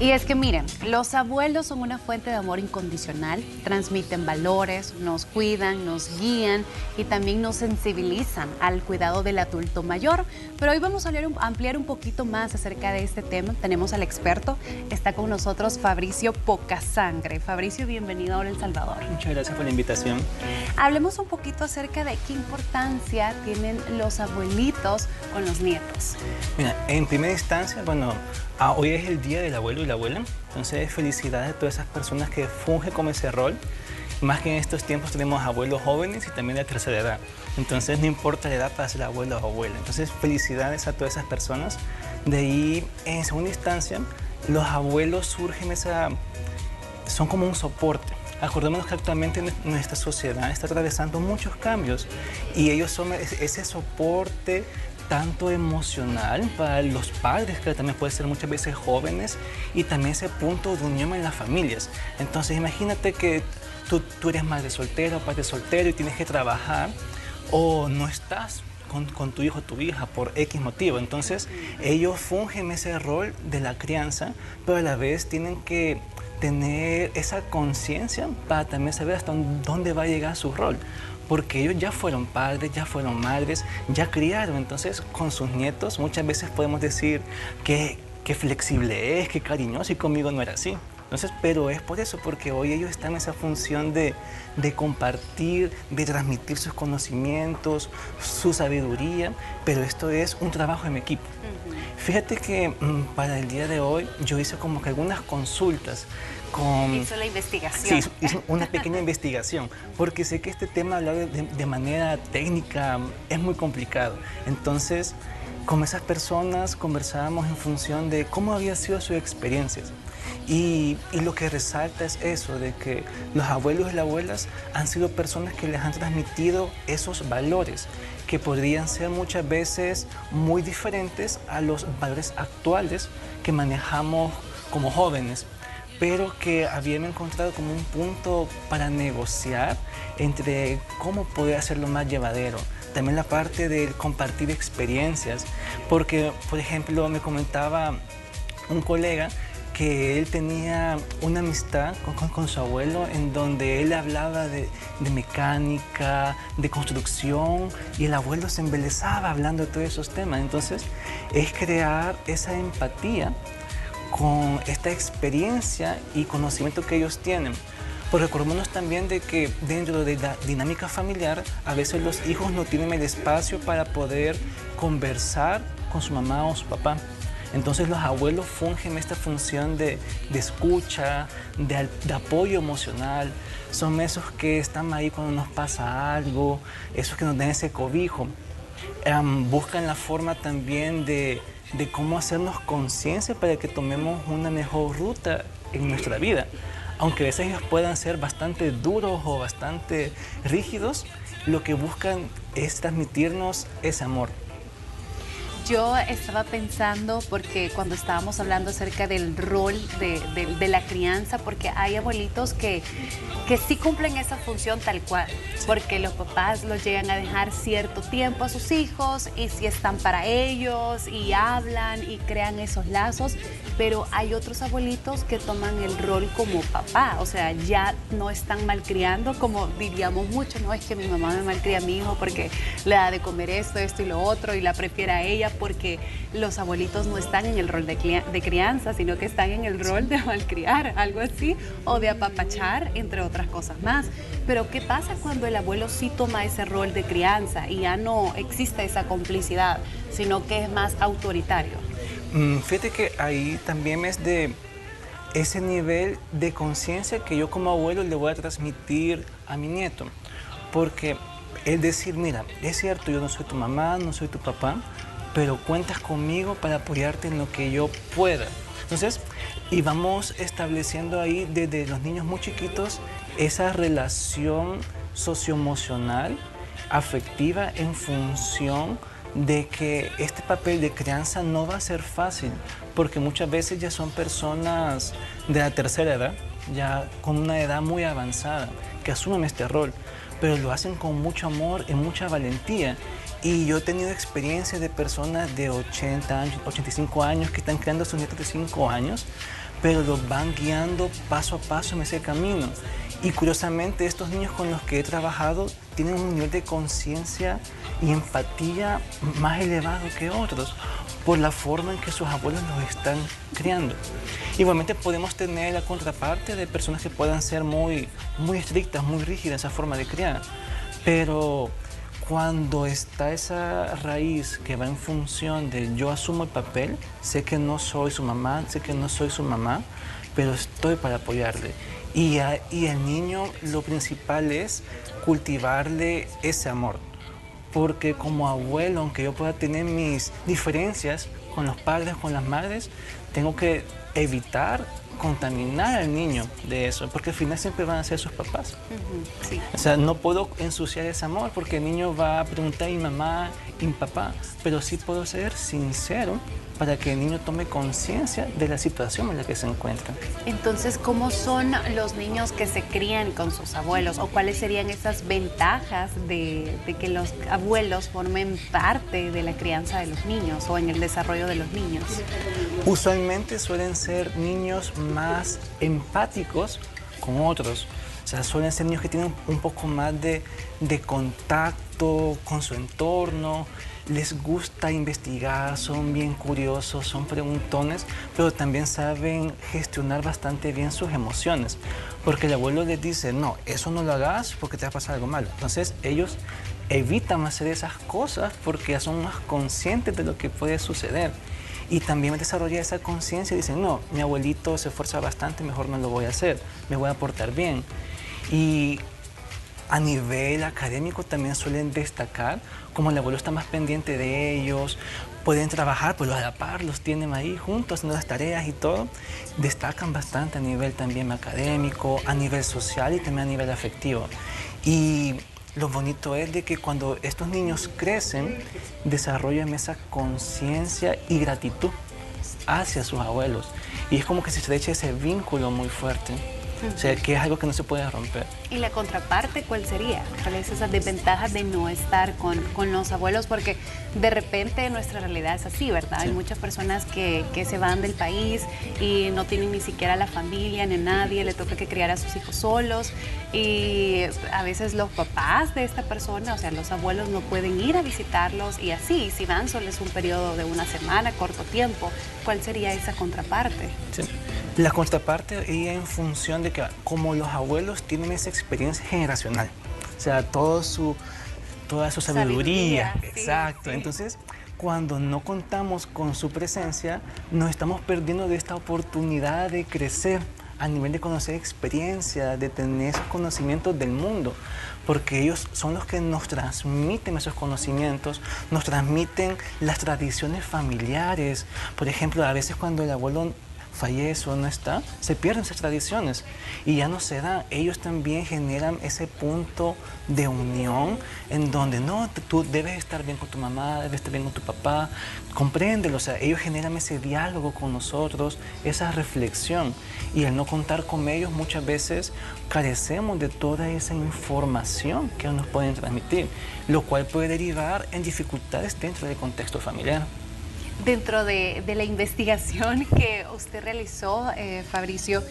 Y es que miren, los abuelos son una fuente de amor incondicional, transmiten valores, nos cuidan, nos guían y también nos sensibilizan al cuidado del adulto mayor. Pero hoy vamos a ampliar un poquito más acerca de este tema. Tenemos al experto, está con nosotros Fabricio Pocasangre. Fabricio, bienvenido a El Salvador. Muchas gracias por la invitación. Hablemos un poquito acerca de qué importancia tienen los abuelitos con los nietos. Mira, en primera instancia, hoy es el día del abuelo y la abuela, entonces felicidades a todas esas personas que fungen como ese rol. Más que en estos tiempos tenemos abuelos jóvenes y también de tercera edad, entonces no importa la edad para ser abuelo o abuela. Entonces felicidades a todas esas personas. De ahí, en segunda instancia, los abuelos son como un soporte. Acordémonos que actualmente nuestra sociedad está atravesando muchos cambios y ellos son ese soporte tanto emocional para los padres, que también pueden ser muchas veces jóvenes, y también ese punto de unión en las familias. Entonces imagínate que tú eres madre soltera o padre soltero y tienes que trabajar o no estás con tu hijo o tu hija por X motivo. Entonces ellos fungen ese rol de la crianza, pero a la vez tienen que tener esa conciencia para también saber hasta dónde va a llegar su rol. Porque ellos ya fueron padres, ya fueron madres, ya criaron. Entonces, con sus nietos muchas veces podemos decir que flexible es, que cariñoso, y conmigo no era así. Entonces, pero es por eso, porque hoy ellos están en esa función de compartir, de transmitir sus conocimientos, su sabiduría, pero esto es un trabajo en equipo. Fíjate que para el día de hoy yo hice como que algunas consultas. Hizo la investigación. Sí, hizo una pequeña investigación, porque sé que este tema hablado de manera técnica es muy complicado. Entonces, con esas personas conversábamos en función de cómo había sido sus experiencias. Y lo que resalta es eso, de que los abuelos y las abuelas han sido personas que les han transmitido esos valores, que podrían ser muchas veces muy diferentes a los valores actuales que manejamos como jóvenes, pero que habían encontrado como un punto para negociar entre cómo poder hacerlo más llevadero. También la parte de compartir experiencias, porque, por ejemplo, me comentaba un colega que él tenía una amistad con su abuelo en donde él hablaba de mecánica, de construcción, y el abuelo se embelezaba hablando de todos esos temas. Entonces, es crear esa empatía con esta experiencia y conocimiento que ellos tienen. Porque acordémonos también de que dentro de la dinámica familiar, a veces los hijos no tienen el espacio para poder conversar con su mamá o su papá. Entonces los abuelos fungen esta función de escucha, de apoyo emocional. Son esos que están ahí cuando nos pasa algo, esos que nos dan ese cobijo. Buscan la forma también de cómo hacernos conciencia para que tomemos una mejor ruta en nuestra vida. Aunque a veces ellos puedan ser bastante duros o bastante rígidos, lo que buscan es transmitirnos ese amor. Yo estaba pensando, porque cuando estábamos hablando acerca del rol de la crianza, porque hay abuelitos que sí cumplen esa función tal cual, porque los papás los llegan a dejar cierto tiempo a sus hijos y sí están para ellos y hablan y crean esos lazos, pero hay otros abuelitos que toman el rol como papá, o sea, ya no están malcriando, como diríamos mucho, no es que mi mamá me malcría a mi hijo porque le da de comer esto y lo otro y la prefiere a ella, porque los abuelitos no están en el rol de crianza, sino que están en el rol de malcriar, algo así, o de apapachar, entre otras cosas más. Pero ¿qué pasa cuando el abuelo sí toma ese rol de crianza y ya no existe esa complicidad, sino que es más autoritario? Fíjate que ahí también es de ese nivel de conciencia que yo como abuelo le voy a transmitir a mi nieto. Porque es decir, mira, es cierto, yo no soy tu mamá, no soy tu papá, pero cuentas conmigo para apoyarte en lo que yo pueda. Entonces, y vamos estableciendo ahí desde los niños muy chiquitos esa relación socioemocional, afectiva, en función de que este papel de crianza no va a ser fácil, porque muchas veces ya son personas de la tercera edad, ya con una edad muy avanzada, que asumen este rol, pero lo hacen con mucho amor y mucha valentía. Y yo he tenido experiencias de personas de 80 años, 85 años que están creando a sus nietos de 5 años, pero los van guiando paso a paso en ese camino. Y curiosamente estos niños con los que he trabajado tienen un nivel de conciencia y empatía más elevado que otros por la forma en que sus abuelos los están criando. Igualmente podemos tener la contraparte de personas que puedan ser muy estrictas, muy rígidas esa forma de criar, pero cuando está esa raíz que va en función de yo asumo el papel, sé que no soy su mamá, sé que no soy su mamá, pero estoy para apoyarle. Y el niño lo principal es cultivarle ese amor. Porque como abuelo, aunque yo pueda tener mis diferencias con los padres, con las madres, tengo que evitar contaminar al niño de eso, porque al final siempre van a ser sus papás. Sí. O sea, no puedo ensuciar ese amor porque el niño va a preguntar a mi mamá y mi papá, pero sí puedo ser sincero para que el niño tome conciencia de la situación en la que se encuentra. Entonces, ¿cómo son los niños que se crían con sus abuelos? ¿O cuáles serían esas ventajas de que los abuelos formen parte de la crianza de los niños o en el desarrollo de los niños? Usualmente suelen ser niños más empáticos con otros. O sea, suelen ser niños que tienen un poco más de contacto con su entorno, les gusta investigar, son bien curiosos, son preguntones, pero también saben gestionar bastante bien sus emociones. Porque el abuelo les dice, no, eso no lo hagas porque te va a pasar algo malo. Entonces ellos evitan hacer esas cosas porque ya son más conscientes de lo que puede suceder. Y también desarrolla esa conciencia y dicen, no, mi abuelito se esfuerza bastante, mejor no lo voy a hacer, me voy a portar bien. Y a nivel académico también suelen destacar, como el abuelo está más pendiente de ellos, pueden trabajar, pues a la par los tienen ahí juntos haciendo las tareas y todo, destacan bastante a nivel también académico, a nivel social y también a nivel afectivo. Y lo bonito es de que cuando estos niños crecen, desarrollan esa conciencia y gratitud hacia sus abuelos. Y es como que se estrecha ese vínculo muy fuerte. O sea, que es algo que no se puede romper. ¿Y la contraparte cuál sería? ¿Cuáles son esas desventajas de no estar con los abuelos? Porque de repente nuestra realidad es así, ¿verdad? Sí. Hay muchas personas que se van del país y no tienen ni siquiera la familia ni nadie, le toca que criar a sus hijos solos y a veces los papás de esta persona, o sea, los abuelos no pueden ir a visitarlos y así, si van solo es un periodo de una semana, corto tiempo. ¿Cuál sería esa contraparte? Sí. La contraparte y en función de que como los abuelos tienen esa experiencia generacional, o sea, toda su sabiduría, exacto. Sí. Entonces, cuando no contamos con su presencia, nos estamos perdiendo de esta oportunidad de crecer a nivel de conocer experiencia, de tener esos conocimientos del mundo, porque ellos son los que nos transmiten esos conocimientos, nos transmiten las tradiciones familiares. Por ejemplo, a veces cuando el abuelo fallece o no está, se pierden esas tradiciones y ya no se da. Ellos también generan ese punto de unión en donde no, tú debes estar bien con tu mamá, debes estar bien con tu papá, compréndelo. O sea, ellos generan ese diálogo con nosotros, esa reflexión, y al no contar con ellos muchas veces carecemos de toda esa información que nos pueden transmitir, lo cual puede derivar en dificultades dentro del contexto familiar. Dentro de la investigación que usted realizó, Fabricio,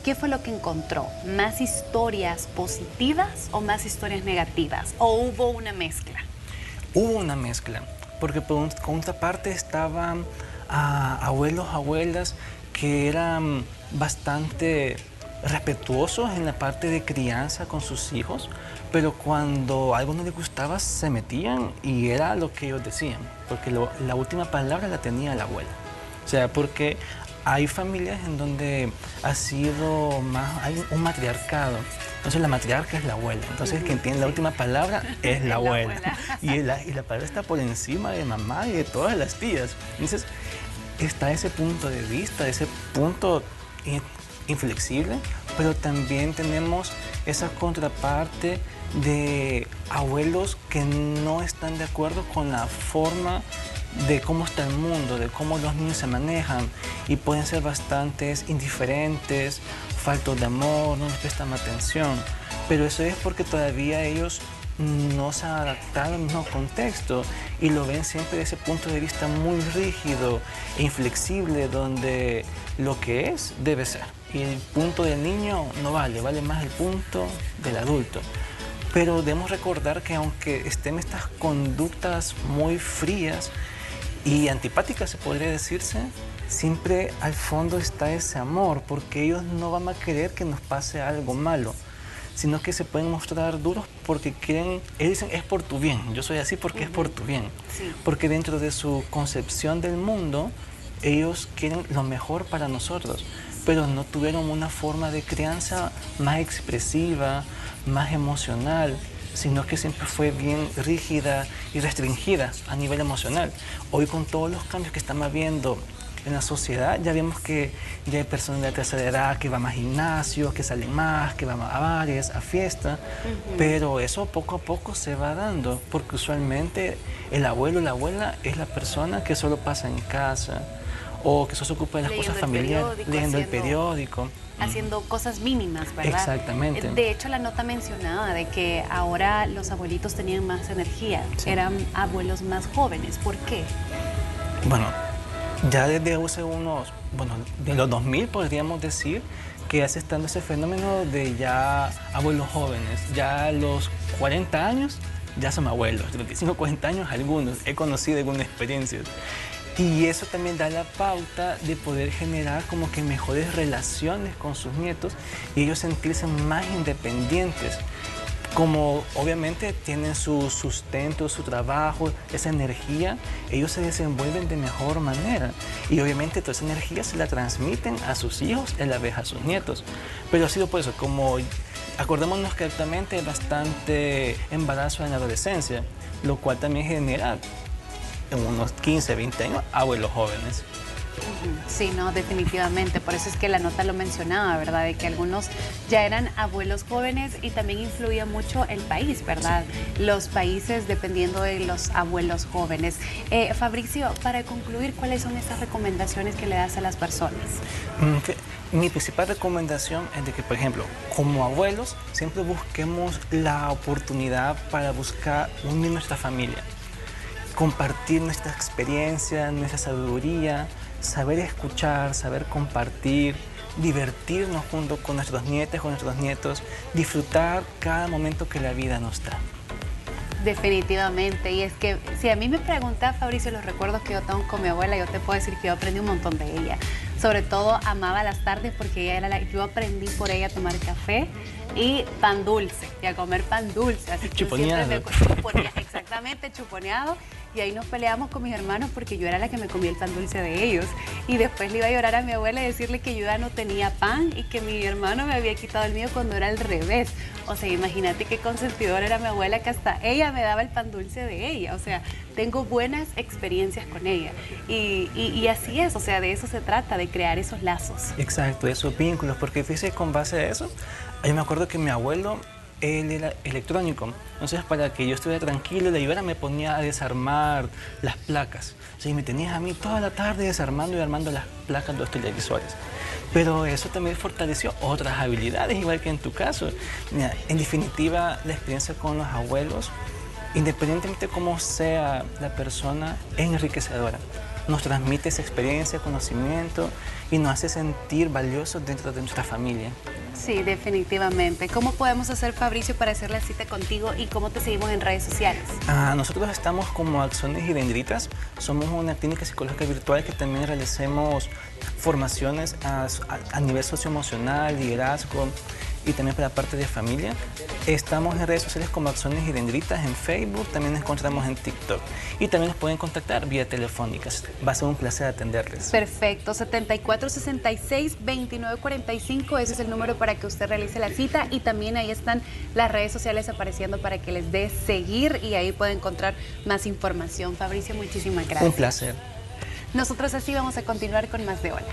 ¿qué fue lo que encontró? ¿Más historias positivas o más historias negativas? ¿O hubo una mezcla? Hubo una mezcla, porque con otra parte estaban abuelos, abuelas que eran bastante respetuosos en la parte de crianza con sus hijos, pero cuando algo no les gustaba se metían y era lo que ellos decían, porque la última palabra la tenía la abuela. O sea, porque hay familias en donde ha sido hay un matriarcado, entonces la matriarca es la abuela, entonces quien tiene la última palabra es la abuela. Y la palabra está por encima de mamá y de todas las tías. Entonces está ese punto de vista, ese punto inflexible, pero también tenemos esa contraparte de abuelos que no están de acuerdo con la forma de cómo está el mundo, de cómo los niños se manejan, y pueden ser bastantes indiferentes, faltos de amor, no les prestan atención, pero eso es porque todavía ellos no se han adaptado al mismo contexto y lo ven siempre desde ese punto de vista muy rígido e inflexible, donde lo que es debe ser. Y el punto del niño no vale, vale más el punto del adulto. Pero debemos recordar que aunque estén estas conductas muy frías y antipáticas, se podría decirse, siempre al fondo está ese amor, porque ellos no van a querer que nos pase algo malo, sino que se pueden mostrar duros porque quieren, ellos dicen, es por tu bien, yo soy así porque es por tu bien. Sí. Porque dentro de su concepción del mundo, ellos quieren lo mejor para nosotros, pero no tuvieron una forma de crianza más expresiva, más emocional, sino que siempre fue bien rígida y restringida a nivel emocional. Hoy, con todos los cambios que estamos viendo en la sociedad, ya vemos que ya hay personas de la tercera edad que van a gimnasios, que salen más, que van a bares, a fiestas, pero eso poco a poco se va dando, porque usualmente el abuelo o la abuela es la persona que solo pasa en casa o que solo se ocupa de las cosas familiares, leyendo el periódico. Haciendo cosas mínimas, ¿verdad? Exactamente. De hecho, la nota mencionaba de que ahora los abuelitos tenían más energía, Sí. eran abuelos más jóvenes. ¿Por qué? Bueno, ya desde hace unos, de los 2000 podríamos decir que ya se está dando ese fenómeno de ya abuelos jóvenes. Ya a los 40 años ya son abuelos, 35, 40 años algunos, he conocido algunas experiencias. Y eso también da la pauta de poder generar como que mejores relaciones con sus nietos y ellos sentirse más independientes. Como obviamente tienen su sustento, su trabajo, esa energía, ellos se desenvuelven de mejor manera. Y obviamente toda esa energía se la transmiten a sus hijos y a la vez a sus nietos. Pero ha sido por eso, como acordémonos que actualmente hay bastante embarazo en la adolescencia, lo cual también genera en unos 15, 20 años, abuelos jóvenes. Sí, no, definitivamente. Por eso es que la nota lo mencionaba, ¿verdad? De que algunos ya eran abuelos jóvenes y también influía mucho el país, ¿verdad? Los países dependiendo de los abuelos jóvenes. Fabricio, para concluir, ¿cuáles son esas recomendaciones que le das a las personas? Mi principal recomendación es de que, por ejemplo, como abuelos, siempre busquemos la oportunidad para buscar unir nuestra familia, compartir nuestra experiencia, nuestra sabiduría, saber escuchar, saber compartir, divertirnos junto con nuestros nietos, con nuestros nietos, disfrutar cada momento que la vida nos da. Definitivamente, y es que si a mí me pregunta, Fabricio, los recuerdos que yo tengo con mi abuela, yo te puedo decir que yo aprendí un montón de ella. Sobre todo amaba las tardes porque ella era yo aprendí por ella a tomar café y pan dulce, y a comer pan dulce. Así que Chuponeado. Exactamente, chuponeado. Y ahí nos peleamos con mis hermanos porque yo era la que me comía el pan dulce de ellos. Y después le iba a llorar a mi abuela y decirle que yo ya no tenía pan y que mi hermano me había quitado el mío cuando era al revés. O sea, imagínate qué consentidora era mi abuela, que hasta ella me daba el pan dulce de ella. O sea, tengo buenas experiencias con ella. Y así es, o sea, de eso se trata, de crear esos lazos. Exacto, esos vínculos, porque fíjese, con base a eso, yo me acuerdo que mi abuelo, él era electrónico, entonces para que yo estuviera tranquilo y le ayudara me ponía a desarmar las placas. O sea, y me tenías a mí toda la tarde desarmando y armando las placas de los televisores. Pero eso también fortaleció otras habilidades, igual que en tu caso. Mira, en definitiva, la experiencia con los abuelos, independientemente de cómo sea la persona, es enriquecedora. Nos transmite esa experiencia, conocimiento y nos hace sentir valiosos dentro de nuestra familia. Sí, definitivamente. ¿Cómo podemos hacer, Fabricio, para hacer la cita contigo y cómo te seguimos en redes sociales? Nosotros estamos como Axones y Dendritas. Somos una clínica psicológica virtual que también realicemos formaciones a nivel socioemocional, liderazgo y también para la parte de familia. Estamos en redes sociales como Axones y Dendritas en Facebook, también nos encontramos en TikTok y también nos pueden contactar vía telefónica. Va a ser un placer atenderles. Perfecto, 7466-2945, ese es el número para que usted realice la cita y también ahí están las redes sociales apareciendo para que les dé seguir y ahí puede encontrar más información. Fabricio, muchísimas gracias. Un placer. Nosotros así vamos a continuar con más de Hola.